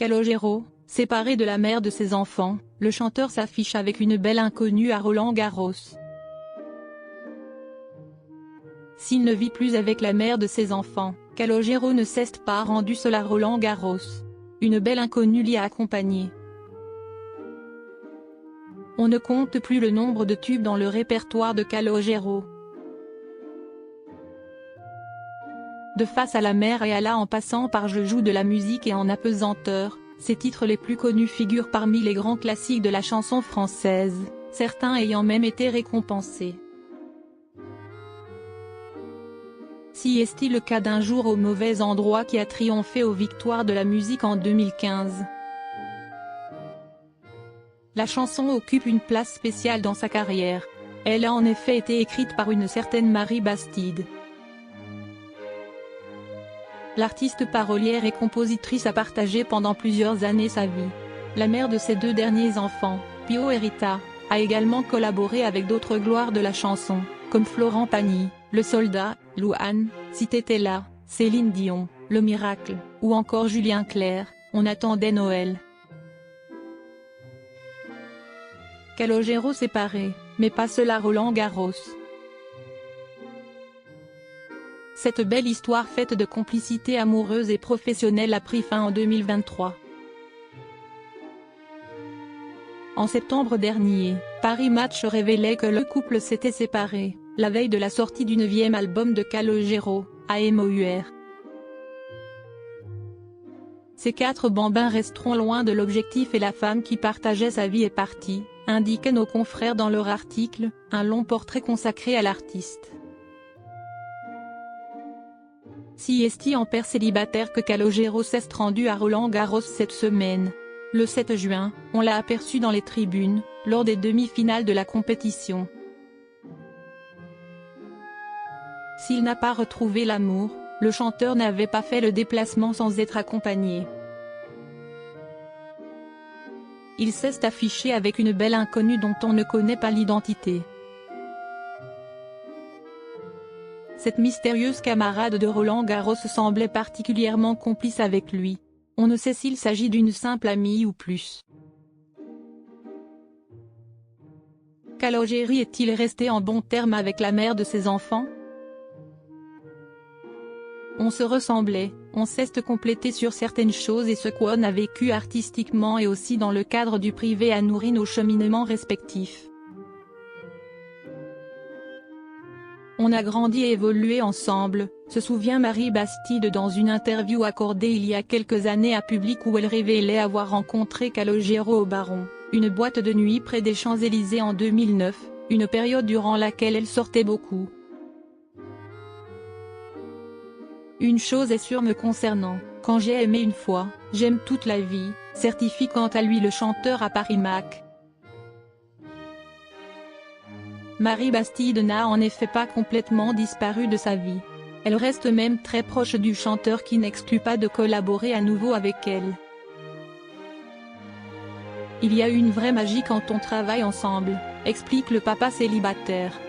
Calogero, séparé de la mère de ses enfants, le chanteur s'affiche avec une belle inconnue à Roland-Garros. S'il ne vit plus avec la mère de ses enfants, Calogero ne s'est pas rendu seul à Roland-Garros. Une belle inconnue l'y a accompagné. On ne compte plus le nombre de tubes dans le répertoire de Calogero. De Face à la mer et Allah en passant par Je joue de la musique et En apesanteur, ses titres les plus connus figurent parmi les grands classiques de la chanson française, certains ayant même été récompensés. Si est-il le cas d'Un jour au mauvais endroit qui a triomphé aux Victoires de la musique en 2015. La chanson occupe une place spéciale dans sa carrière. Elle a en effet été écrite par une certaine Marie Bastide. L'artiste parolière et compositrice a partagé pendant plusieurs années sa vie. La mère de ses deux derniers enfants, Pio et Rita, a également collaboré avec d'autres gloires de la chanson, comme Florent Pagny, Le Soldat, Louane, Si t'étais là, Céline Dion, Le Miracle, ou encore Julien Clerc, On attendait Noël. Calogero séparé, mais pas seul à Roland-Garros. Cette belle histoire faite de complicité amoureuse et professionnelle a pris fin en 2023. En septembre dernier, Paris Match révélait que le couple s'était séparé, la veille de la sortie du 9e album de Calogero, AMOUR. Ces 4 bambins resteront loin de l'objectif et la femme qui partageait sa vie est partie, indiquaient nos confrères dans leur article, un long portrait consacré à l'artiste. Si est-il en père célibataire que Calogero s'est rendu à Roland-Garros cette semaine. Le 7 juin, on l'a aperçu dans les tribunes, lors des demi-finales de la compétition. S'il n'a pas retrouvé l'amour, le chanteur n'avait pas fait le déplacement sans être accompagné. Il s'est affiché avec une belle inconnue dont on ne connaît pas l'identité. Cette mystérieuse camarade de Roland-Garros semblait particulièrement complice avec lui. On ne sait s'il s'agit d'une simple amie ou plus. Calogero est-il resté en bons termes avec la mère de ses enfants? On se ressemblait, on s'est complété sur certaines choses et ce qu'on a vécu artistiquement et aussi dans le cadre du privé a nourri nos cheminements respectifs. On a grandi et évolué ensemble, se souvient Marie Bastide dans une interview accordée il y a quelques années à Public où elle révélait avoir rencontré Calogero au Baron, une boîte de nuit près des Champs-Élysées en 2009, une période durant laquelle elle sortait beaucoup. Une chose est sûre me concernant, quand j'ai aimé une fois, j'aime toute la vie, certifie quant à lui le chanteur à Paris Match. Marie Bastide n'a en effet pas complètement disparu de sa vie. Elle reste même très proche du chanteur qui n'exclut pas de collaborer à nouveau avec elle. Il y a une vraie magie quand on travaille ensemble, explique le papa célibataire.